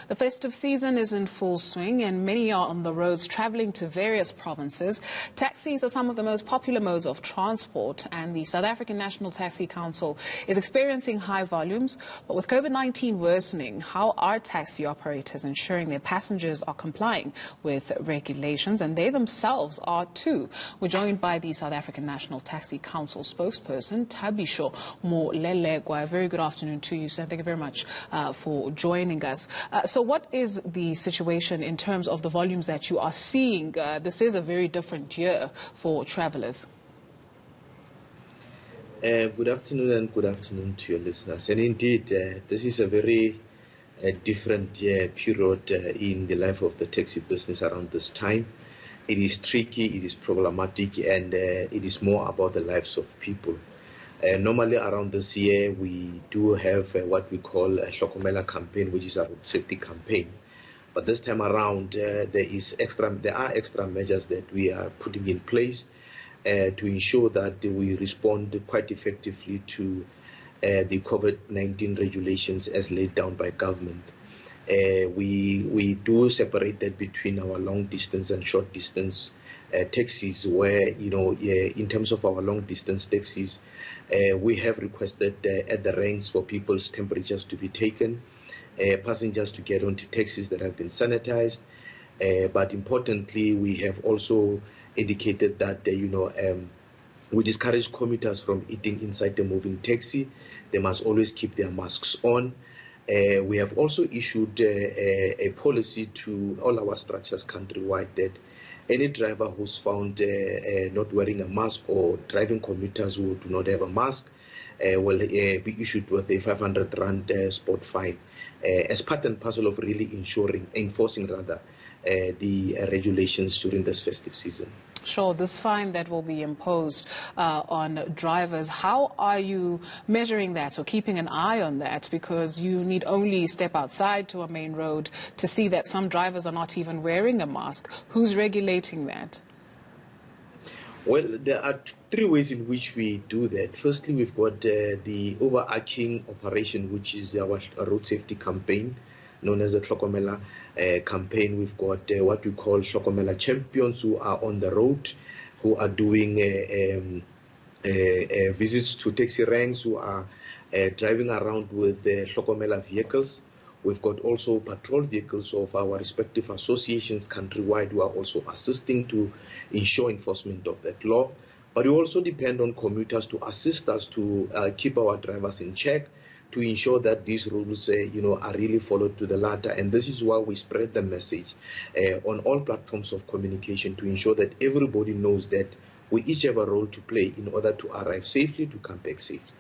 The festive season is in full swing and many are on the roads traveling to various provinces. Taxis are some of the most popular modes of transport, and the South African National Taxi Council is experiencing high volumes. But with COVID-19 worsening, how are taxi operators ensuring their passengers are complying with regulations, and they themselves are too? We're joined by the South African National Taxi Council spokesperson, Thabisho Molelekwa. A very good afternoon to you, sir. Thank you very much for joining us. So what is the situation in terms of the volumes that you are seeing? This is a very different year for travelers. Good afternoon and good afternoon to your listeners. And indeed, this is a very different period in the life of the taxi business around this time. It is tricky, it is problematic, and it is more about the lives of people. Normally around this year, we do have what we call a Hlokomela campaign, which is a road safety campaign. But this time around, there are extra measures that we are putting in place to ensure that we respond quite effectively to the COVID-19 regulations as laid down by government. We do separate that between our long distance and short distance taxis, where, in terms of our long distance taxis, we have requested at the ranks for people's temperatures to be taken, passengers to get onto taxis that have been sanitized. But importantly, we have also indicated that, we discourage commuters from eating inside the moving taxi. They must always keep their masks on. We have also issued a policy to all our structures countrywide that any driver who's found not wearing a mask or driving commuters who do not have a mask will be issued with a 500 Rand spot fine as part and parcel of really enforcing the regulations during this festive season. Sure, this fine that will be imposed on drivers, how are you measuring that or keeping an eye on that? Because you need only step outside to a main road to see that some drivers are not even wearing a mask. Who's regulating that? Well, there are three ways in which we do that. Firstly, we've got the overarching operation, which is our road safety campaign, known as the Hlokomela campaign. We've got what we call Hlokomela champions who are on the road, who are doing visits to taxi ranks, who are driving around with the Hlokomela vehicles. We've got also patrol vehicles of our respective associations countrywide who are also assisting to ensure enforcement of that law. But we also depend on commuters to assist us to keep our drivers in check, to ensure that these rules, are really followed to the letter. And this is why we spread the message on all platforms of communication to ensure that everybody knows that we each have a role to play in order to arrive safely, to come back safely.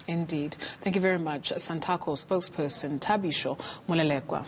Indeed. Thank you very much, Santako spokesperson Thabisho Molelekwa.